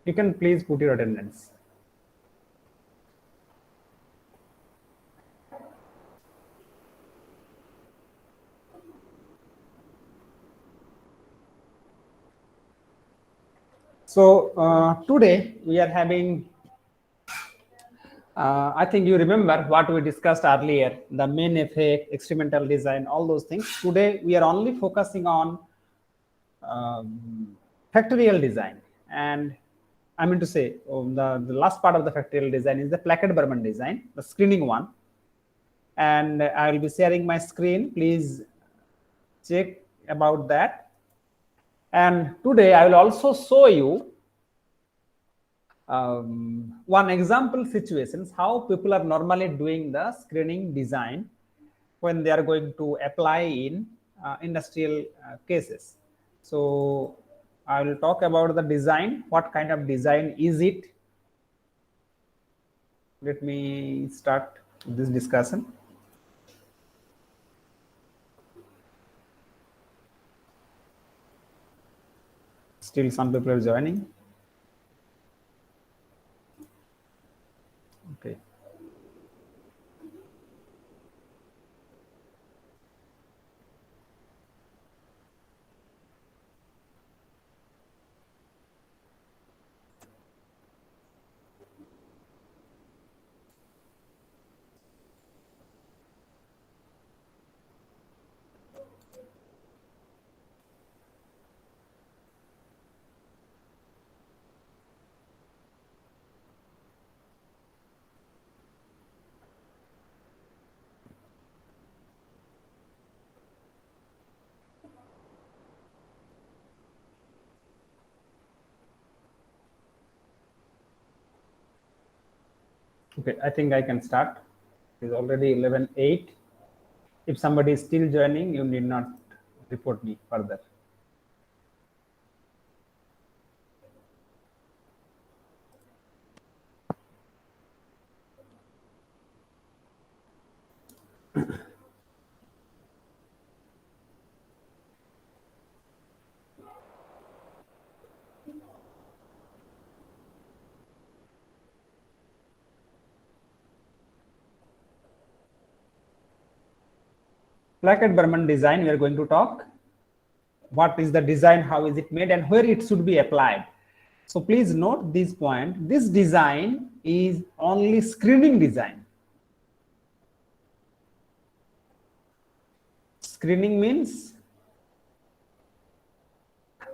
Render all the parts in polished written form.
You can please put your attendance. So today we are having, I think you remember what we discussed earlier, the main effect, experimental design, all those things. Today we are only focusing on factorial design. And I mean to say, the last part of the factorial design is the Plackett Burman design, the screening one. And I will be sharing my screen. Please check about that. And today I will also show you one example situations how people are normally doing the screening design when they are going to apply in industrial cases. So I will talk about the design. What kind of design is it? Let me start this discussion. Still some people are joining. Okay. Okay, I think I can start. It is already 11:08. If somebody is still joining, you need not report me further. Plackett Burman design, we are going to talk. What is the design, how is it made, and where it should be applied. So please note this point. This design is only screening design. Screening means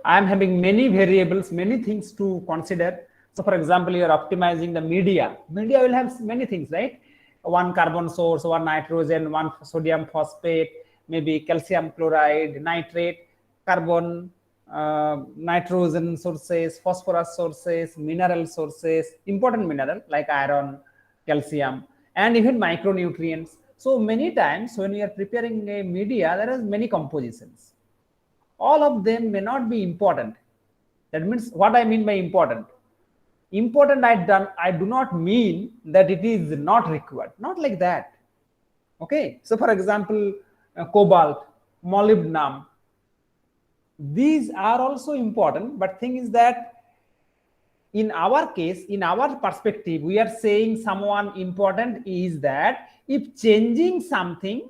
I am having many variables, many things to consider. So for example, you are optimizing the media. Media will have many things, right? One carbon source, one nitrogen, one sodium phosphate, maybe calcium chloride, nitrate, carbon, nitrogen sources, phosphorus sources, mineral sources, important mineral like iron, calcium, and even micronutrients. So many times when we are preparing a media, there are many compositions. All of them may not be important. That means what I mean by important. Important, I do not mean that it is not required. Not like that. Okay. So for example, cobalt, molybdenum, these are also important. But thing is that in our case, in our perspective, we are saying someone important is that if changing something,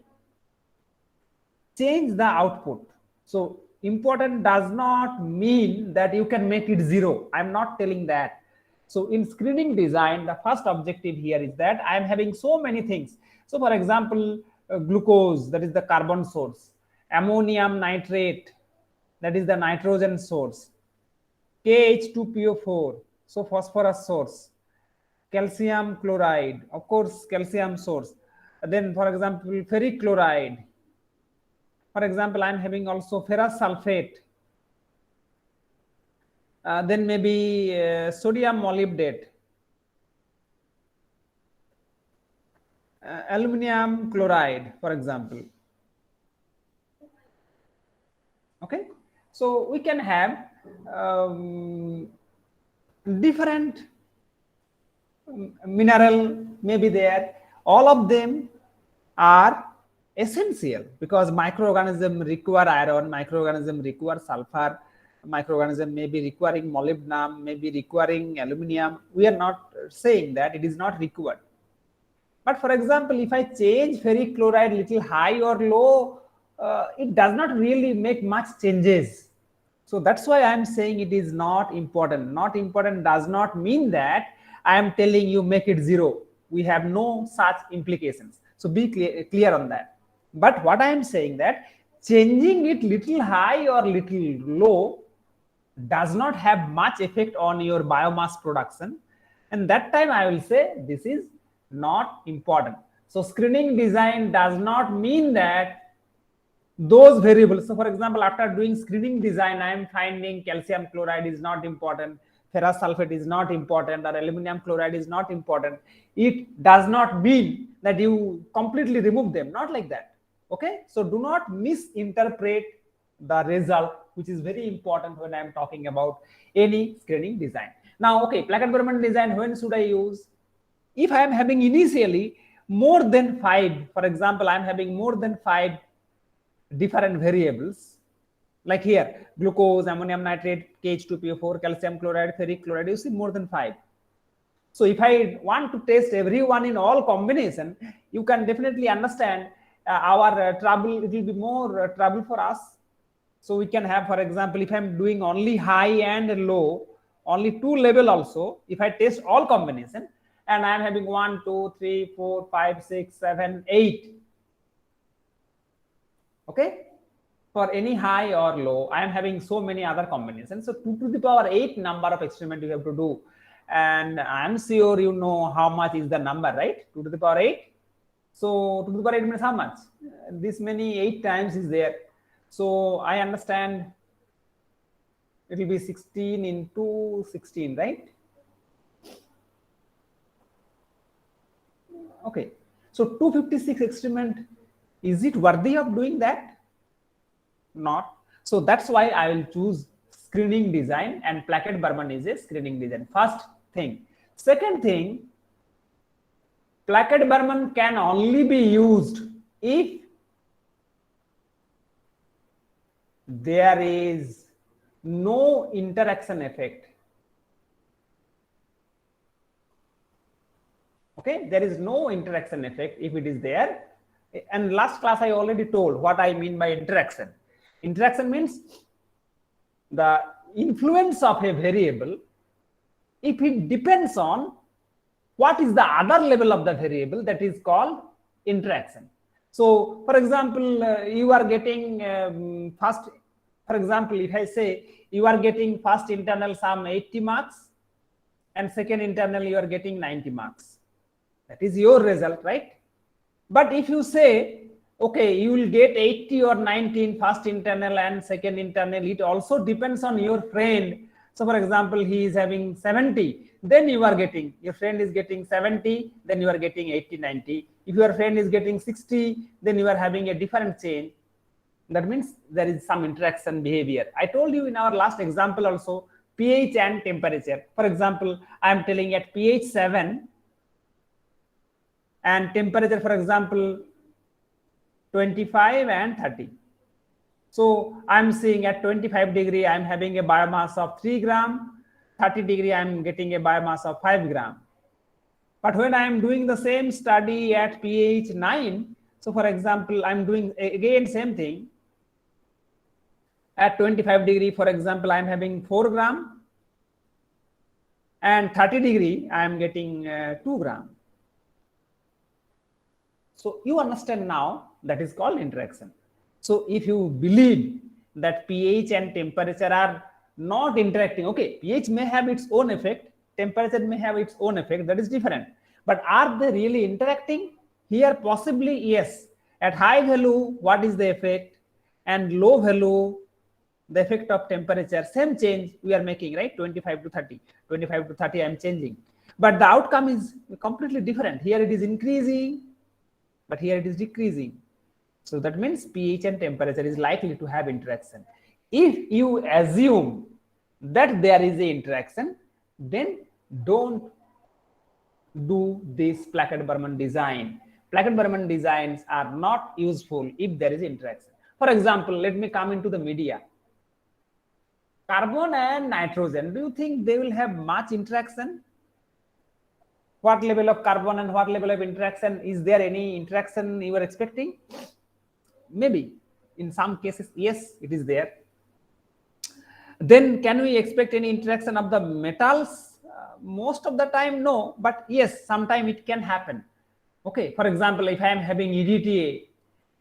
change the output. So important does not mean that you can make it zero. I'm not telling that. So in screening design, the first objective here is that I'm having so many things. So for example, glucose, that is the carbon source, ammonium nitrate, that is the nitrogen source, KH2PO4, so phosphorus source, calcium chloride, of course, calcium source. Then for example, ferric chloride. For example, I'm having also ferrous sulfate. Then maybe sodium molybdate, aluminum chloride, for example. Okay, so we can have different mineral maybe there. All of them are essential because microorganism require iron, microorganism require sulfur, microorganism may be requiring molybdenum, may be requiring aluminum. We are not saying that it is not required. But for example, if I change ferric chloride little high or low, it does not really make much changes. So that's why I'm saying it is not important. Not important does not mean that I am telling you make it zero. We have no such implications. So be clear on that. But what I am saying that changing it little high or little low does not have much effect on your biomass production. And that time I will say this is not important. So screening design does not mean that those variables. So for example, after doing screening design, I am finding calcium chloride is not important, ferrous sulfate is not important, or aluminum chloride is not important. It does not mean that you completely remove them, not like that. Okay, so do not misinterpret the result, which is very important when I am talking about any screening design. Now, okay, Plackett Burman design, when should I use? If I am having initially more than 5, for example, I am having more than 5 different variables, like here, glucose, ammonium nitrate, KH2PO4, calcium chloride, ferric chloride, you see more than 5. So if I want to test everyone in all combination, you can definitely understand our trouble, it will be more trouble for us. So we can have, for example, if I'm doing only high and low, only 2 level also, if I test all combination, and I'm having 1, 2, 3, 4, 5, 6, 7, 8. Okay, for any high or low, I am having so many other combinations. So 2 to the power 8 number of experiment you have to do, and I'm sure you know how much is the number, right? 2 to the power 8. So 2 to the power 8 means how much? This many 8 times is there. So I understand it will be 16 into 16, right? Okay, so 256 experiment, is it worthy of doing that? Not. So that's why I will choose screening design, and Plackett Burman is a screening design. First thing. Second thing, Plackett Burman can only be used if there is no interaction effect. Okay, there is no interaction effect. If it is there, and last class I already told what I mean by interaction. Interaction means the influence of a variable if it depends on what is the other level of the variable, that is called interaction. So for example, you are getting first, for example, if I say you are getting first internal sum 80 marks and second internal you are getting 90 marks. That is your result, right? But if you say, okay, you will get 80 or 90 in first internal and second internal, it also depends on your friend. So for example, he is having 70, then you are getting, your friend is getting 70, then you are getting 80, 90. If your friend is getting 60, then you are having a different change. That means there is some interaction behavior. I told you in our last example also, pH and temperature. For example, I am telling at pH 7, and temperature, for example, 25 and 30. So I'm seeing at 25 degree, I'm having a biomass of 3 gram, 30 degree, I'm getting a biomass of 5 gram. But when I'm doing the same study at pH 9, so for example, I'm doing again same thing. At 25 degree, for example, I'm having 4 gram, and 30 degree, I'm getting 2 gram. So you understand now, that is called interaction. So if you believe that pH and temperature are not interacting, okay, pH may have its own effect, temperature may have its own effect, that is different. But are they really interacting? Here possibly yes. At high value, what is the effect? And low value, the effect of temperature, same change we are making, right? 25 to 30, 25 to 30 I am changing. But the outcome is completely different. Here it is increasing, but here it is decreasing. So that means pH and temperature is likely to have interaction. If you assume that there is a interaction, then don't do this Plackett Burman design. Plackett Burman designs are not useful if there is interaction. For example, let me come into the media. Carbon and nitrogen, do you think they will have much interaction? What level of carbon and what level of interaction? Is there any interaction you are expecting? Maybe in some cases, yes, it is there. Then can we expect any interaction of the metals? Most of the time, no, but yes, sometime it can happen. Okay, for example, if I am having EDTA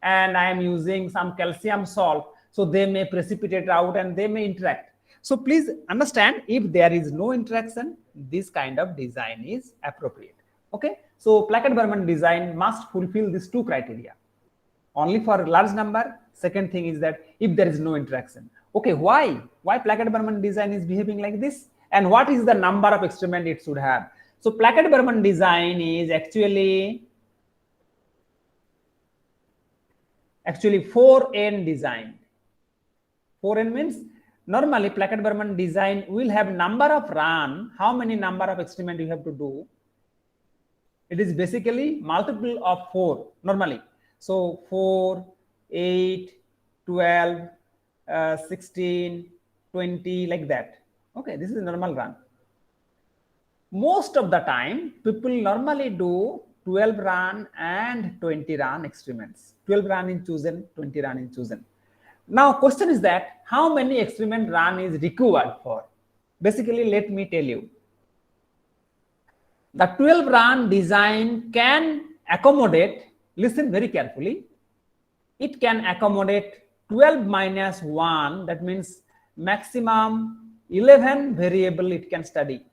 and I am using some calcium salt, so they may precipitate out and they may interact. So please understand, if there is no interaction, this kind of design is appropriate. Okay, so Plackett Burman design must fulfill these two criteria. Only for large number. Second thing is that if there is no interaction. Okay, why Plackett Burman design is behaving like this, and what is the number of experiment it should have? So Plackett Burman design is actually 4N design. 4N means normally Plackett Burman design will have number of run. How many number of experiment you have to do? It is basically multiple of 4 normally. So 4, 8, 12, 16, 20, like that. Okay, this is a normal run. Most of the time, people normally do 12 run and 20 run experiments. 12 run in chosen, 20 run in chosen. Now, question is that how many experiment run is required for? Basically, let me tell you. The 12 run design can accommodate, listen very carefully, it can accommodate 12 minus 1, that means maximum 11 variable it can study.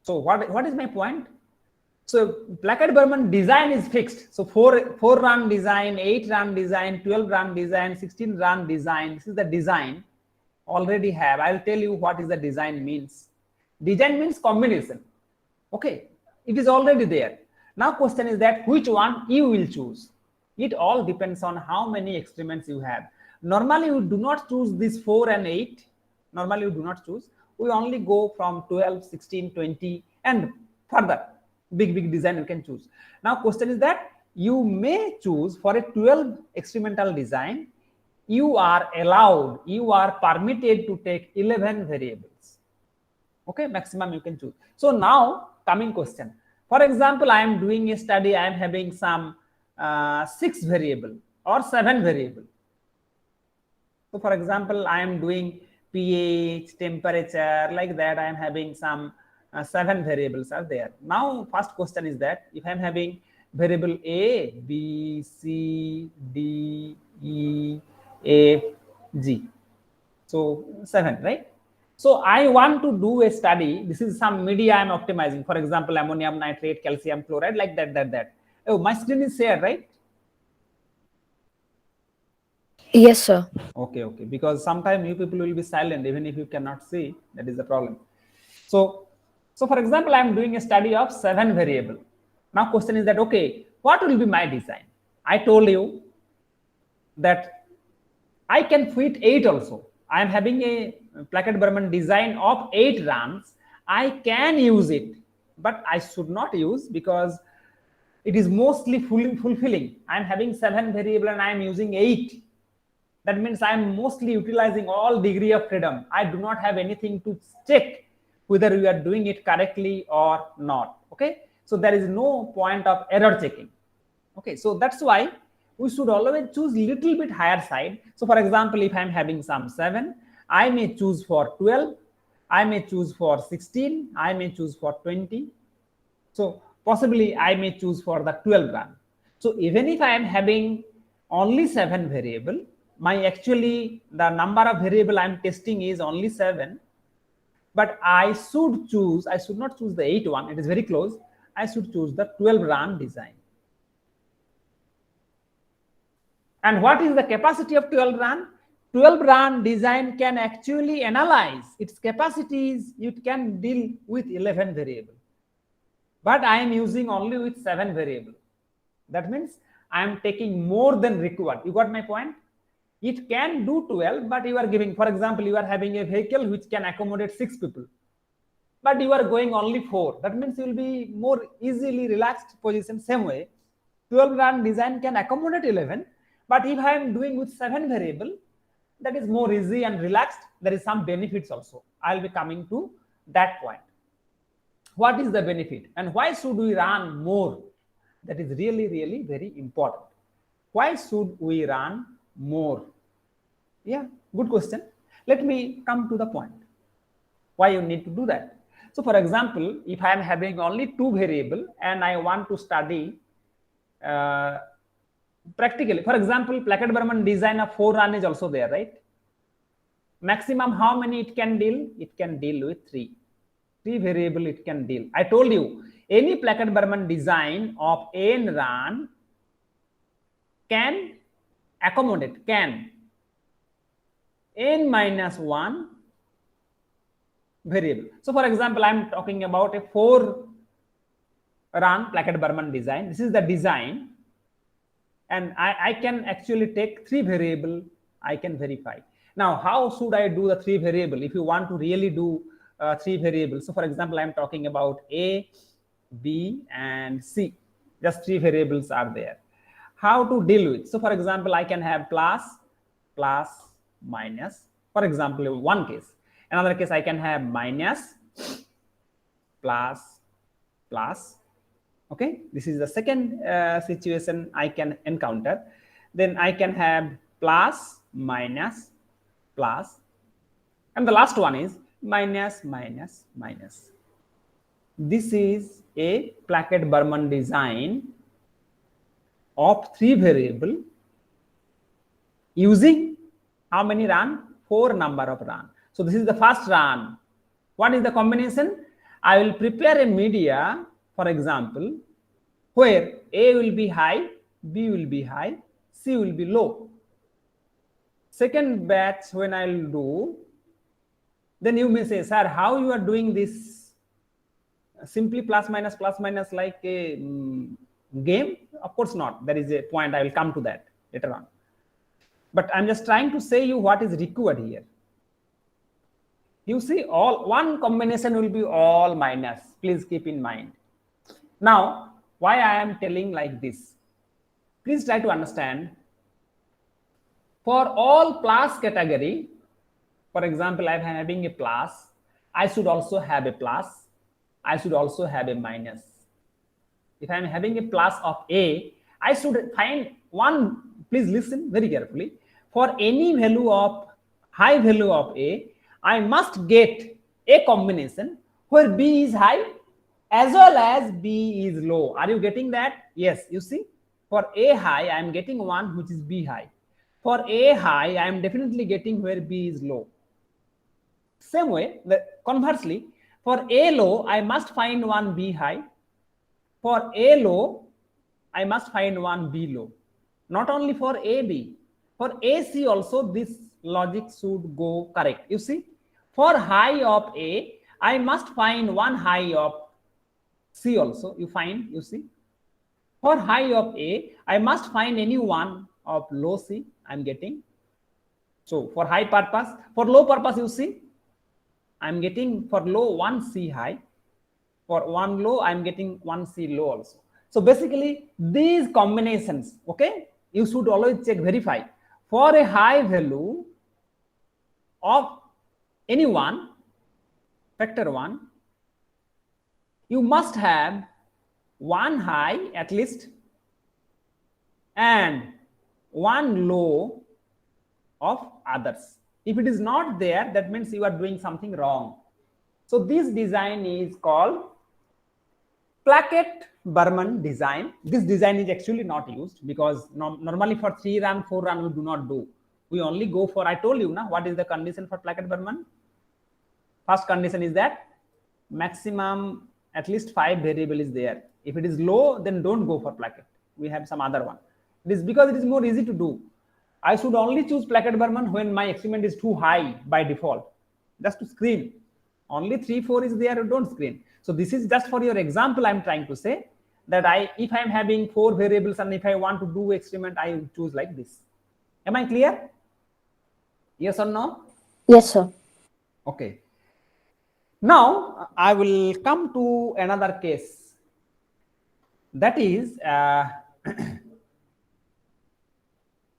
So what is my point? So Plackett Burman design is fixed. So 4 run design, 8 run design, 12 run design, 16 run design. This is the design already have. I'll tell you what is the design means. Design means combination. Okay, it is already there. Now question is that which one you will choose. It all depends on how many experiments you have. Normally you do not choose this 4 and 8. Normally you do not choose. We only go from 12, 16, 20 and further. Big design you can choose. Now question is that you may choose for a 12 experimental design. You are allowed, you are permitted to take 11 variables. Okay, maximum you can choose. So now coming question. For example, I am doing a study, I am having some 6 variable or 7 variable. So for example, I am doing pH, temperature, like that. I am having some 7 variables are there. Now first question is that if I am having variable A, B, C, D, E, F, G. So 7, right? So I want to do a study. This is some media I'm optimizing. For example, ammonium nitrate, calcium chloride, like that. Oh, my screen is shared, right? Yes, sir. Okay. Because sometimes you people will be silent even if you cannot see. That is the problem. So for example, I'm doing a study of 7 variable. Now question is that, okay, what will be my design? I told you that I can fit 8 also. I am having a Plackett Burman design of 8 runs. I can use it, but I should not use because it is mostly fulfilling. I am having 7 variable and I am using 8. That means I am mostly utilizing all degree of freedom. I do not have anything to check whether we are doing it correctly or not. Okay, so there is no point of error checking. Okay, so that's why we should always choose little bit higher side. So for example, if I am having some 7, I may choose for 12, I may choose for 16, I may choose for 20. So possibly I may choose for the 12 run. So even if I am having only 7 variable, my actually the number of variable I am testing is only 7, but I should not choose the 8 one, it is very close. I should choose the 12 run design. And what is the capacity of 12 run? 12 run design can actually analyze its capacities. It can deal with 11 variable, but I am using only with 7 variable. That means I am taking more than required. You got my point? It can do 12, but you are giving, for example, you are having a vehicle which can accommodate 6 people, but you are going only 4. That means you will be more easily relaxed position. Same way, 12 run design can accommodate 11, but if I am doing with 7 variable, that is more easy and relaxed. There is some benefits also. I'll be coming to that point. What is the benefit and why should we run more? That is really, really very important. Why should we run more? Yeah, good question. Let me come to the point. Why you need to do that? So for example, if I am having only 2 variable and I want to study practically, for example, Plackett Burman design of 4 run is also there, right? Maximum how many it can deal? It can deal with 3. 3 variable it can deal. I told you any Plackett Burman design of n run can accommodate n minus 1 variable. So for example, I am talking about a 4 run Plackett Burman design. This is the design, and I can actually take 3 variable. I can verify. Now, how should I do the 3 variable? If you want to really do 3 variables, so for example, I am talking about A, B, and C. Just 3 variables are there. How to deal with? So for example, I can have plus, minus. For example, one case. Another case, I can have minus, plus. Okay, this is the second situation I can encounter. Then I can have plus, minus, plus, and the last one is minus. This is a Plackett Burman design of 3 variable using how many run? 4 number of run. So this is the first run. What is the combination? I will prepare a media, for example, where A will be high, B will be high, C will be low. Second batch when I will do, then you may say, sir, how you are doing this? Simply plus minus like a game? Of course not. There is a point. I will come to that later on. But I'm just trying to say you what is required here. You see, all one combination will be all minus. Please keep in mind. Now, why I am telling like this? Please try to understand. For all plus category, for example, I am having a plus. I should also have a plus. I should also have a minus. If I am having a plus of A, I should find one. Please listen very carefully. For any value of high value of A, I must get a combination where B is high as well as B is low. Are you getting that? Yes, you see, for A high, I am getting one which is B high. For A high, I am definitely getting where B is low. Same way, conversely, for A low, I must find one B high. For A low, I must find one B low. Not only for AB, for AC also this logic should go correct. You see, for high of A, I must find one high of C also. You see. For high of A, I must find any one of low C. I'm getting. So for high purpose, for low purpose, you see, I'm getting for low one C high. For one low, I'm getting one C low also. So basically, these combinations, okay, you should always check, verify. For a high value of any one, factor 1, you must have one high at least and one low of others. If it is not there, that means you are doing something wrong. So this design is called Plackett Burman design. This design is actually not used because normally for 3 run, 4 run, we do not do. We only go for, I told you now, what is the condition for Plackett Burman? First condition is that maximum at least 5 variable is there. If it is low, then don't go for Plackett. We have some other one. It is because it is more easy to do. I should only choose Plackett Burman when my experiment is too high by default, just to screen. Only 3, 4 is there, don't screen. So this is just for your example. I'm trying to say that if I'm having 4 variables and if I want to do experiment, I choose like this. Am I clear? Yes or no? Yes, sir. Okay. Now I will come to another case. That is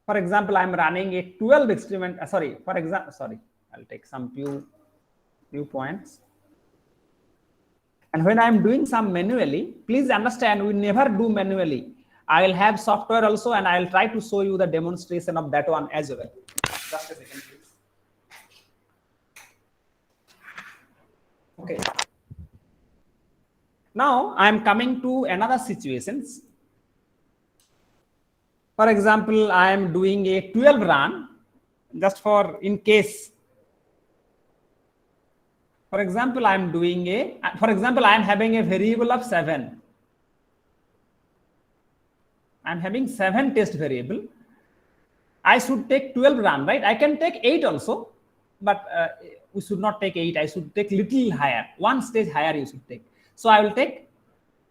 For example, I'm running a 12 experiment. I'll take some few points. And when I'm doing some manually, please understand, we never do manually. I'll have software also, and I'll try to show you the demonstration of that one as well. Just a second, please. Okay. Now I'm coming to another situations. For example, I am doing a 12 run, just for in case. For example, I am having a variable of 7. I'm having 7 test variable. I should take 12 run, right? I can take 8 also, but we should not take 8. I should take little higher, one stage higher you should take. So I will take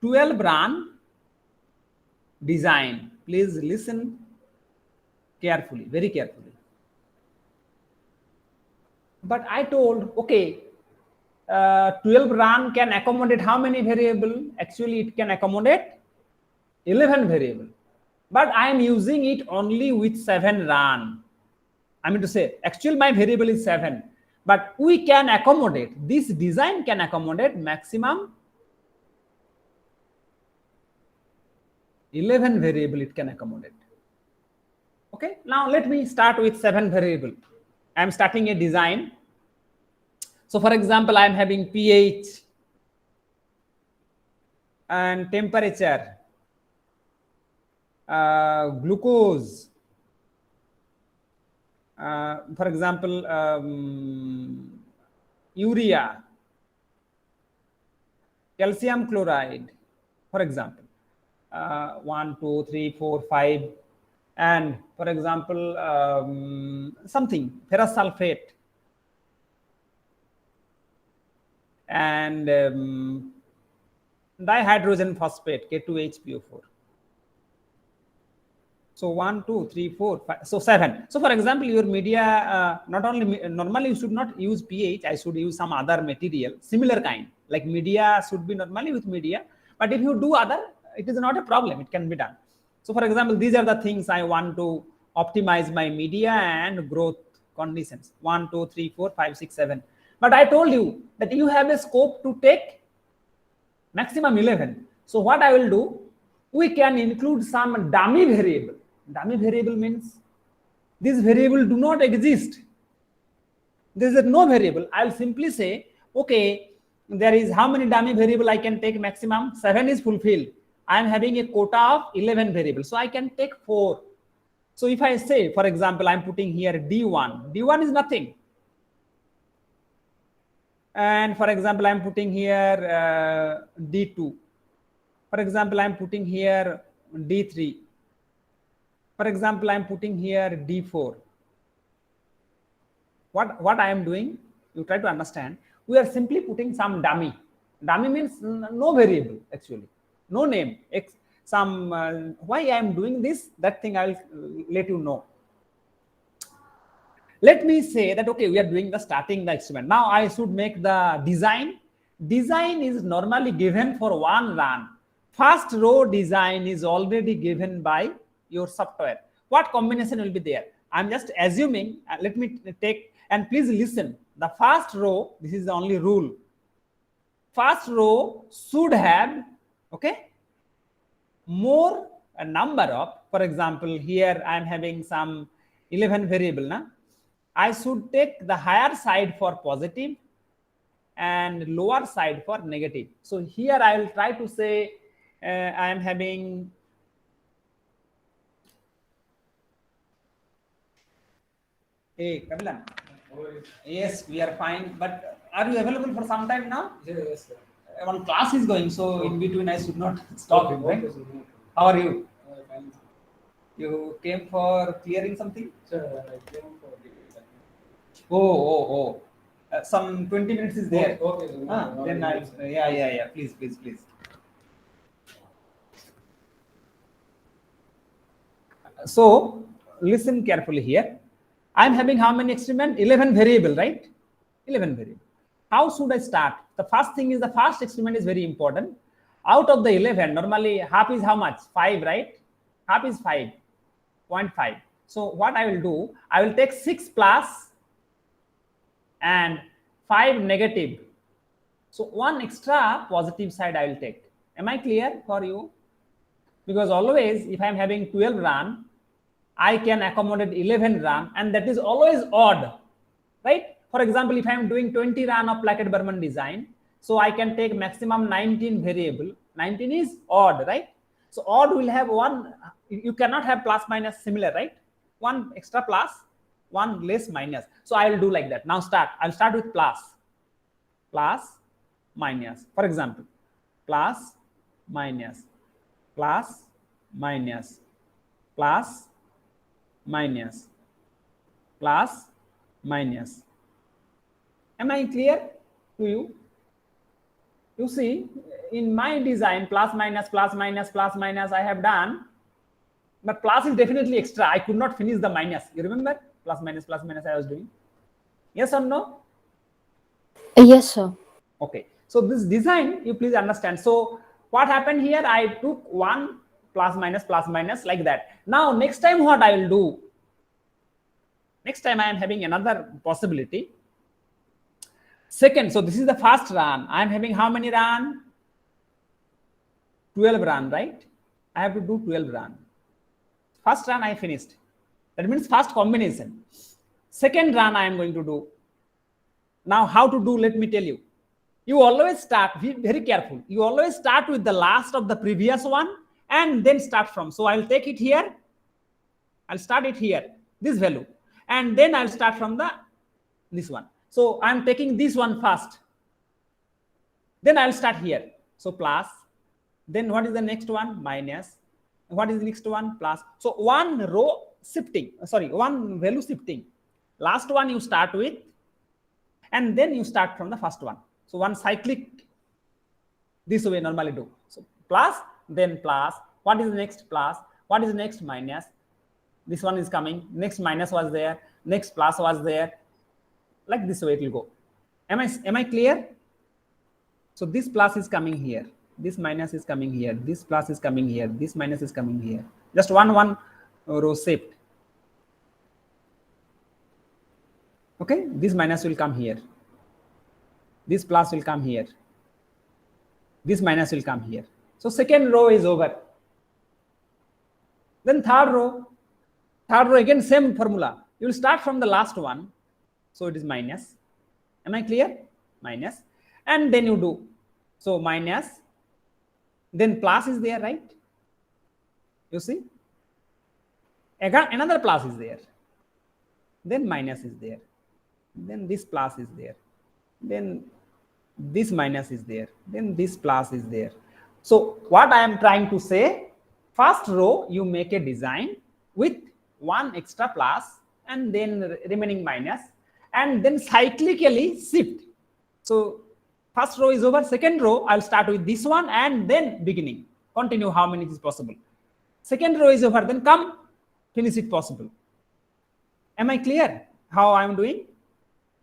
12 run design. Please listen carefully, very carefully. But I told, okay, 12 run can accommodate how many variable? Actually, it can accommodate 11 variable. But I am using it only with 7 run. I mean to say, actually my variable is 7. But we can accommodate, this design can accommodate maximum 11 variable it can accommodate. Okay, now let me start with 7 variable. I am starting a design. So for example, I am having pH and temperature, glucose, for example, urea, calcium chloride, for example, 1, 2, 3, 4, 5, and for example, something, ferrous sulfate, and dihydrogen phosphate, K2HPO4. So 1, 2, 3, 4, 5, so 7. So for example, your media, not only, normally you should not use pH, I should use some other material, similar kind, like media should be normally with media, but if you do other, it is not a problem, it can be done. So for example, these are the things I want to optimize my media and growth conditions, 1, 2, 3, 4, 5, 6, 7. But I told you that you have a scope to take maximum 11. So what I will do, we can include some dummy variable. Dummy variable means this variable do not exist. There is no variable. I'll simply say, okay, there is how many dummy variable I can take maximum? 7 is fulfilled. I am having a quota of 11 variables. So I can take 4. So if I say, for example, I'm putting here D1. D1 is nothing. And for example, I'm putting here D2. For example, I'm putting here D3. For example, I'm putting here D4. What I am doing, you try to understand, we are simply putting some dummy. Dummy means no variable, actually, no name. Why I am doing this, that thing I will let you know. Let me say that, okay, we are doing the starting the experiment. Now I should make the design. Design is normally given for 1 run. First row design is already given by your software. What combination will be there? I'm just assuming, let me take, and please listen. The first row, this is the only rule. First row should have, okay, more a number of, for example, here I'm having some 11 variable. Na? I should take the higher side for positive and lower side for negative. So here I will try to say I am having hey Kabilan. Yes, we are fine, but are you available for some time now? Yes, sir. One class is going, so in between I should not stop him, right? How are you? Fine. You came for clearing something? Sir, I came for Oh. Some 20 minutes is there. Okay, sir. Then I'll, yeah. Please. So listen carefully here. I'm having how many experiment? 11 variable, right? 11 variable. How should I start? The first thing is the first experiment is very important. Out of the 11, normally half is how much? 5, right? Half is 5.5. So what I will do, I will take 6 plus and 5 negative. So one extra positive side I will take. Am I clear for you? Because always if I am having 12 run, I can accommodate 11 run, and that is always odd, right? For example, if I am doing 20 run of Plackett Burman design, so I can take maximum 19 variable. 19 is odd, right? So odd will have one, you cannot have plus minus similar, right? One extra plus, one less minus. So I will do like that. Now start. I'll start with plus, minus. For example, plus, minus, plus, minus, plus, minus, plus, minus. Am I clear to you? You see, in my design, plus, minus, plus, minus, plus, minus, I have done, but plus is definitely extra. I could not finish the minus. You remember? Plus, minus I was doing. Yes or no? Yes, sir. Okay. So this design, you please understand. So what happened here? I took one plus, minus like that. Now, next time what I will do? Next time I am having another possibility. Second, so this is the first run. I am having how many run? 12 run, right? I have to do 12 run. First run I finished. That means first combination. Second run I am going to do. Now how to do, let me tell you. You always start, be very careful. You always start with the last of the previous one and then start from. So I'll take it here. I'll start it here, this value. And then I'll start from this one. So I'm taking this one first. Then I'll start here. So plus. Then what is the next one? Minus. What is the next one? Plus. So one row shifting. One value shifting. Last one you start with, and then you start from the first one. So one cyclic. This way normally do. So plus, then plus. What is the next? Plus. What is the next? Minus. This one is coming. Next minus was there. Next plus was there. Like this way it will go. Am I clear? So this plus is coming here. This minus is coming here. This plus is coming here. This minus is coming here. Just one row shift. Okay. This minus will come here. This plus will come here. This minus will come here. So second row is over. Then third row again same formula. You will start from the last one. So it is minus. Am I clear? Minus. And then you do. So minus. Then plus is there, right? You see? Again, another plus is there. Then minus is there. Then this plus is there. Then this minus is there. Then this plus is there. So what I am trying to say, first row you make a design with one extra plus and then remaining minus, and then cyclically shift. So first row is over. Second row I'll start with this one and then beginning. Continue how many is possible. Second row is over. Then come finish it possible. Am I clear how I'm doing?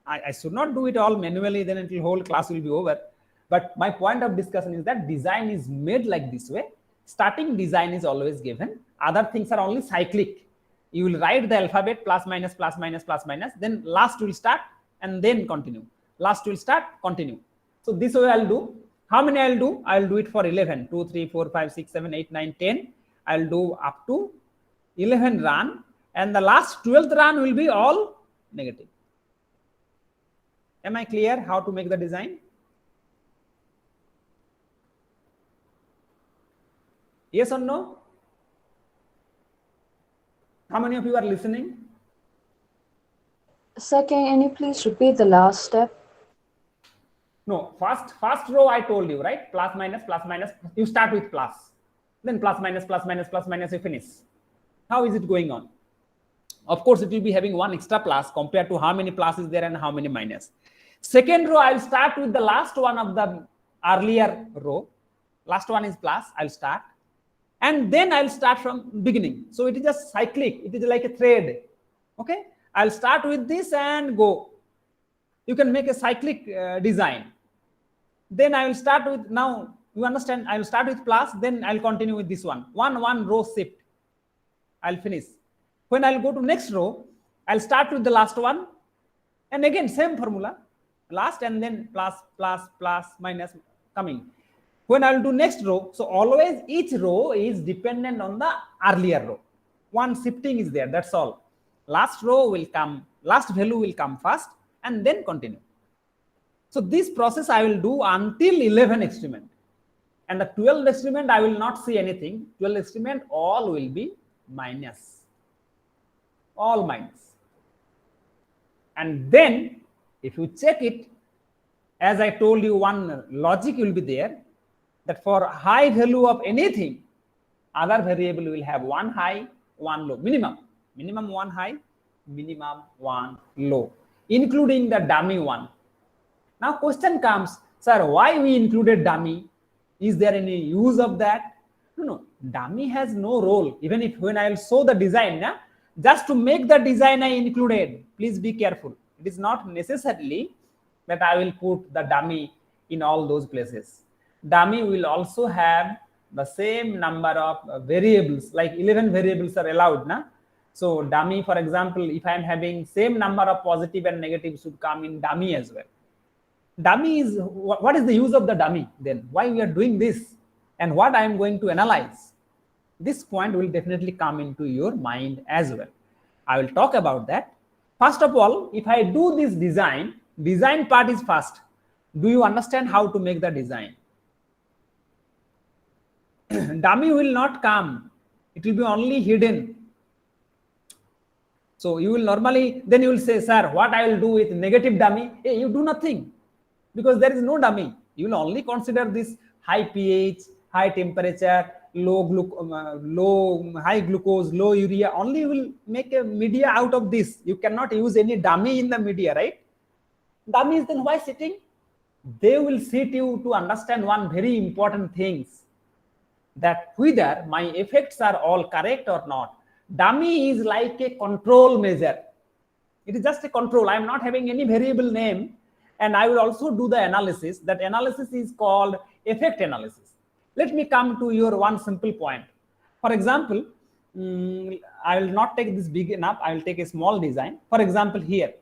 I should not do it all manually, then until whole class will be over. But my point of discussion is that design is made like this way. Starting design is always given. Other things are only cyclic. You will write the alphabet plus minus, then last will start and then continue. Last will start, continue. So this way I'll do. How many I'll do? I'll do it for 11. 2, 3, 4, 5, 6, 7, 8, 9, 10. I'll do up to 11 run. And the last 12th run will be all negative. Am I clear how to make the design? Yes or no? How many of you are listening? Sir, can you please repeat the last step? No, first row I told you, right? Plus minus. You start with plus. Then plus minus, you finish. How is it going on? Of course, it will be having one extra plus compared to how many plus is there and how many minus. Second row, I'll start with the last one of the earlier row. Last one is plus, I'll start. And then I'll start from beginning. So it is just cyclic. It is like a thread. Okay. I'll start with this and go. You can make a cyclic design. Then I will start with, now you understand, I will start with plus, then I'll continue with this one. One row shift. I'll finish. When I'll go to next row, I'll start with the last one. And again, same formula, last and then plus, plus, plus, minus coming. When I'll do next row, so always each row is dependent on the earlier row. One shifting is there, that's all. Last row will come, last value will come first and then continue. So this process I will do until 11 experiment. And the 12th experiment, I will not see anything. 12th experiment, all will be minus. All minus. And then, if you check it, as I told you, one logic will be there, that for high value of anything, other variable will have one high, one low, minimum one high, minimum one low, including the dummy one. Now question comes, sir, why we included dummy? Is there any use of that? No, dummy has no role. Even if when I will show the design, just to make the design I included, please be careful. It is not necessarily that I will put the dummy in all those places. Dummy will also have the same number of variables, like 11 variables are allowed. So dummy, for example, if I am having same number of positive and negative should come in dummy as well. Dummy is, what is the use of the dummy then? Why we are doing this and what I am going to analyze? This point will definitely come into your mind as well. I will talk about that. First of all, if I do this design part is first. Do you understand how to make the design? Dummy will not come. It will be only hidden. So you will normally, then you will say, sir, what I will do with negative dummy? Hey, you do nothing. Because there is no dummy. You will only consider this high pH, high temperature, high glucose, low urea. Only you will make a media out of this. You cannot use any dummy in the media, right? Dummies, then why sitting? They will sit you to understand one very important things, that whether my effects are all correct or not. Dummy is like a control measure. It is just a control. I am not having any variable name. And I will also do the analysis. That analysis is called effect analysis. Let me come to your one simple point. For example, I will not take this big enough. I will take a small design. For example, here,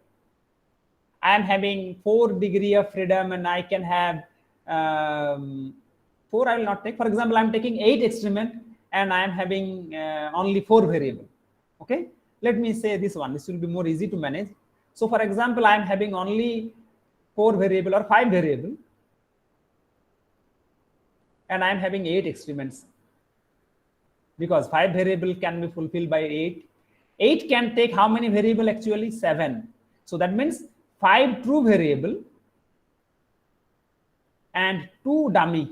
I am having 4 degrees of freedom and I can have 4 I will not take. For example, I am taking 8 experiment and I am having only 4 variable. Okay. Let me say this one. This will be more easy to manage. So for example, I am having only 4 variable or 5 variable and I am having 8 experiments, because 5 variable can be fulfilled by 8. 8 can take how many variable? Actually 7. So that means 5 true variable and 2 dummy,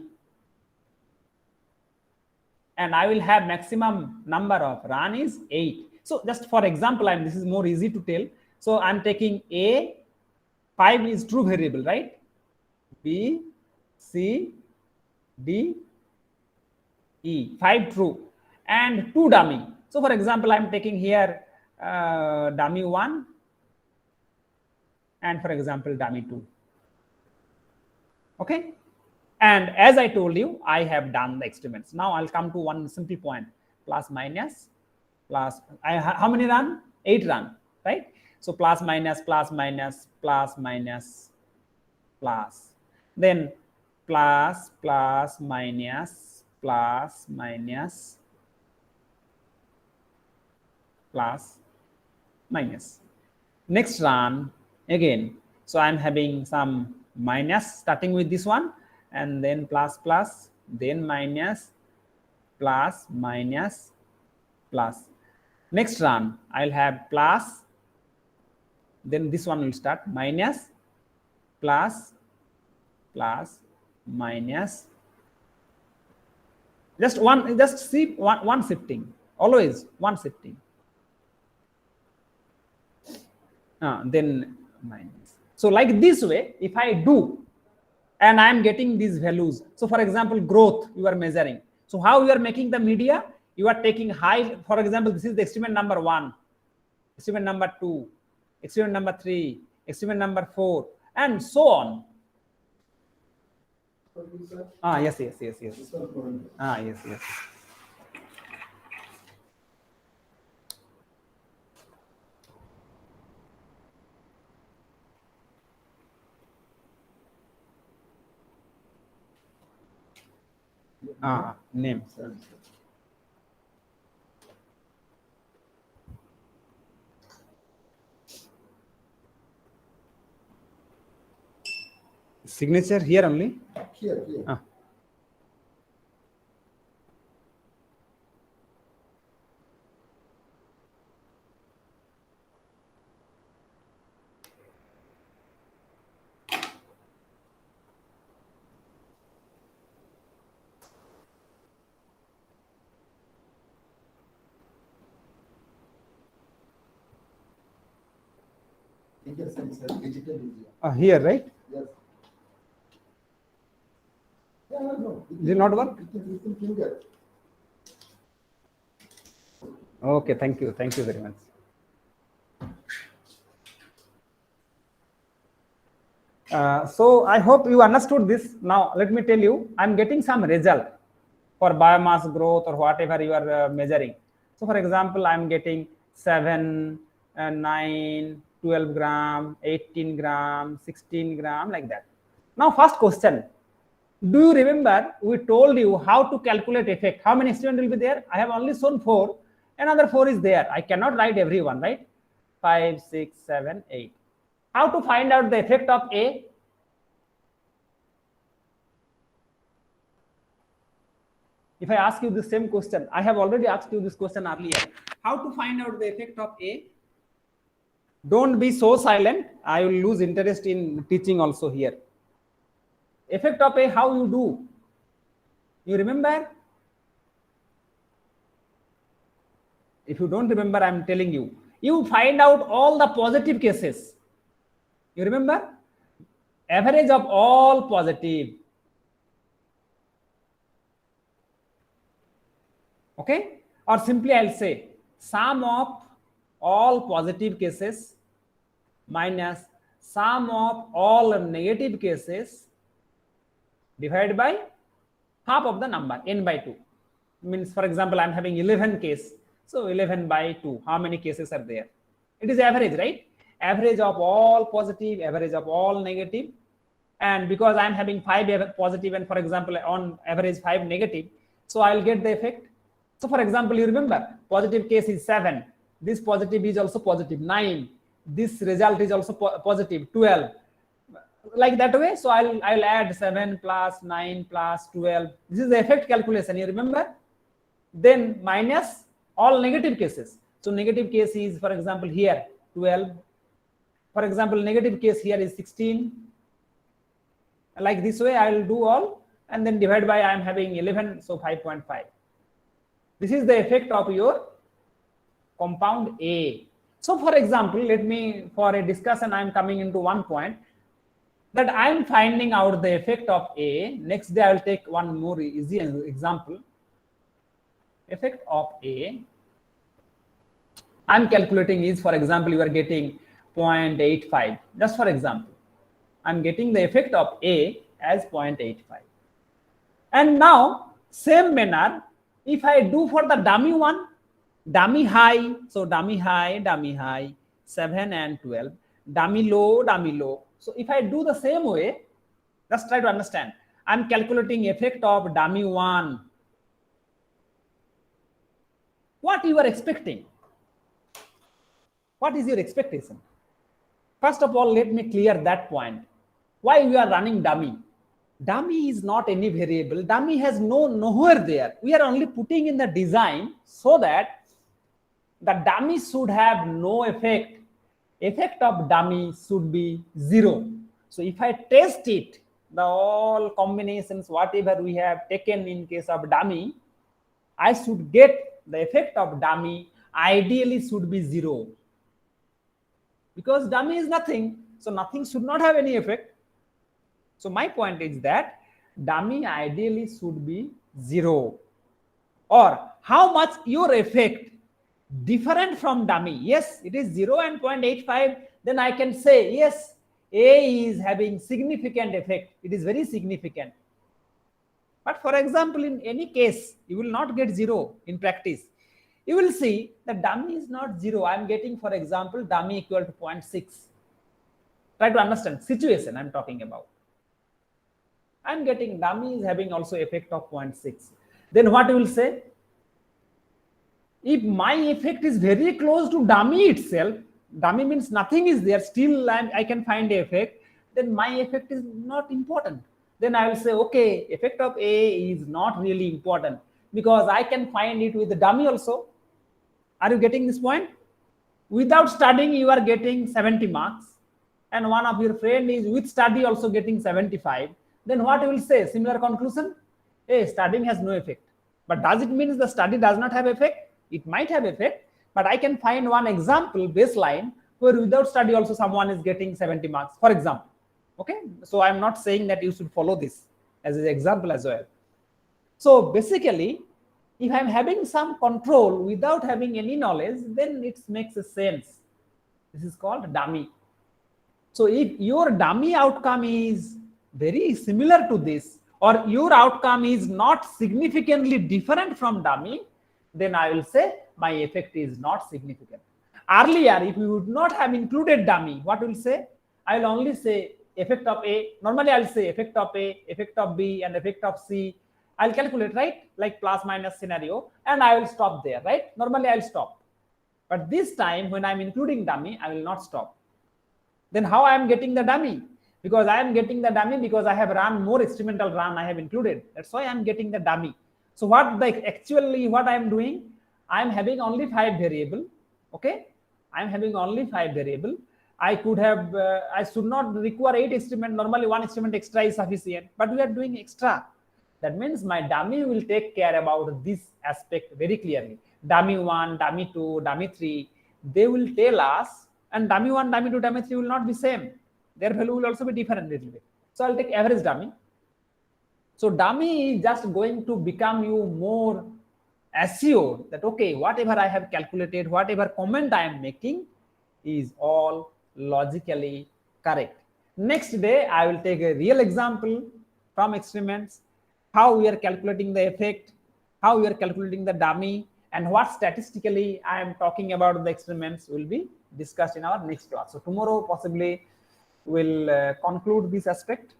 and I will have maximum number of run is 8. So just for example, this is more easy to tell. So I'm taking A, 5 is true variable, right? B, C, D, E, 5 true and 2 dummy. So for example, I'm taking here dummy 1 and for example dummy 2. Okay. And as I told you, I have done the experiments. Now I'll come to one simple point, plus minus, plus, how many run? 8 run, right? So plus minus, plus minus, plus minus, plus, then plus, plus, minus, plus, minus, plus, minus. Next run again. So I'm having some minus starting with this one, and then plus, plus, then minus, plus, minus, plus. Next run, I'll have plus, then this one will start minus, plus, plus, minus. Just see one shifting, always one shifting. Then minus. So like this way, if I do, and I am getting these values. So for example, growth you are measuring. So how you are making the media? You are taking high, for example, this is the experiment number 1, experiment number 2, experiment number 3, experiment number 4, and so on. Yes. Yes. Name. Signature here only? Here. Digital is Here, right? yes. No. Did not work? You can finger. Okay, thank you very much. So I hope you understood this. Now let me tell you, I'm getting some result for biomass growth or whatever you are measuring. So for example, I'm getting 7, 9, 12 gram, 18 gram, 16 gram, like that. Now first question, do you remember we told you how to calculate effect? How many students will be there? I have only shown 4. Another 4 is there. I cannot write everyone, right? 5, 6, 7, 8. How to find out the effect of A? If I ask you the same question, I have already asked you this question earlier. How to find out the effect of A? Don't be so silent. I will lose interest in teaching also here. Effect of A, how you do? You remember? If you don't remember, I am telling you. You find out all the positive cases. You remember? Average of all positive. Okay? Or simply I'll say sum of all positive cases minus sum of all negative cases divided by half of the number, n by 2. Means, for example, I'm having 11 case. So 11 by 2. How many cases are there? It is average, right? Average of all positive, average of all negative. And because I'm having 5 positive and, for example, on average 5 negative, so I'll get the effect. So for example, you remember positive case is 7. This positive is also positive 9. This result is also positive 12. Like that way. So I'll add 7 plus 9 plus 12. This is the effect calculation. You remember? Then minus all negative cases. So negative case is, for example, here 12. For example, negative case here is 16. Like this way, I will do all and then divide by, I am having 11, so 5.5. This is the effect of your compound A. So for example, let me, for a discussion, I am coming into one point that I am finding out the effect of A. Next day, I will take one more easy example. Effect of A. I am calculating is, for example, you are getting 0.85. Just for example, I am getting the effect of A as 0.85. And now, same manner, if I do for the dummy one, dummy high, so dummy high, 7 and 12, dummy low. So if I do the same way, just try to understand. I'm calculating effect of dummy 1. What you are expecting? What is your expectation? First of all, let me clear that point. Why we are running dummy? Dummy is not any variable. Dummy has nowhere there. We are only putting in the design so that the dummy should have no effect. Effect of dummy should be 0. So if I test it, the all combinations, whatever we have taken in case of dummy, I should get the effect of dummy ideally should be 0. Because dummy is nothing, so nothing should not have any effect. So my point is that dummy ideally should be 0. Or how much your effect different from dummy? Yes, it is 0 and 0.85. Then I can say, yes, A is having significant effect. It is very significant. But for example, in any case, you will not get 0 in practice. You will see that dummy is not 0. I am getting, for example, dummy equal to 0.6. Try to understand situation I am talking about. I'm getting dummy is having also effect of 0.6. Then what you will say? If my effect is very close to dummy itself, dummy means nothing is there, still I can find the effect, then my effect is not important. Then I will say, okay, effect of A is not really important because I can find it with the dummy also. Are you getting this point? Without studying, you are getting 70 marks, and one of your friend is with study also getting 75. Then what you will say? Similar conclusion? Hey, studying has no effect. But does it mean the study does not have effect? It might have effect, but I can find one example baseline where without study also someone is getting 70 marks, for example. Okay, so I'm not saying that you should follow this as an example as well. So basically, if I'm having some control without having any knowledge, then it makes a sense. This is called dummy. So if your dummy outcome is very similar to this, or your outcome is not significantly different from dummy, then I will say my effect is not significant. Earlier, if we would not have included dummy, what will say? I will only say effect of A. Normally, I'll say effect of A, effect of B, and effect of C. I'll calculate, right? Like plus minus scenario, and I will stop there, right? Normally, I'll stop. But this time, when I'm including dummy, I will not stop. Then how I am getting the dummy? Because I am getting the dummy because I have run more experimental run I have included. That's why I am getting the dummy. So what I am doing? I am having only 5 variable. Okay, I am having only 5 variable. I could have, I should not require 8 experiment. Normally 1 experiment extra is sufficient, but we are doing extra. That means my dummy will take care about this aspect very clearly. Dummy 1, dummy 2, dummy 3, they will tell us, and dummy 1, dummy 2, dummy 3 will not be same. Their value will also be different a little bit. So I'll take average dummy. So dummy is just going to become you more assured that, okay, whatever I have calculated, whatever comment I am making is all logically correct. Next day, I will take a real example from experiments, how we are calculating the effect, how we are calculating the dummy, and what statistically I am talking about the experiments will be discussed in our next class. So tomorrow possibly we'll conclude this aspect.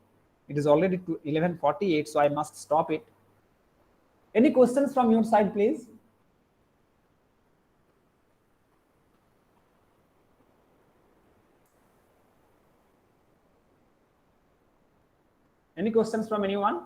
It is already 11:48, so I must stop it. Any questions from your side, please? Any questions from anyone?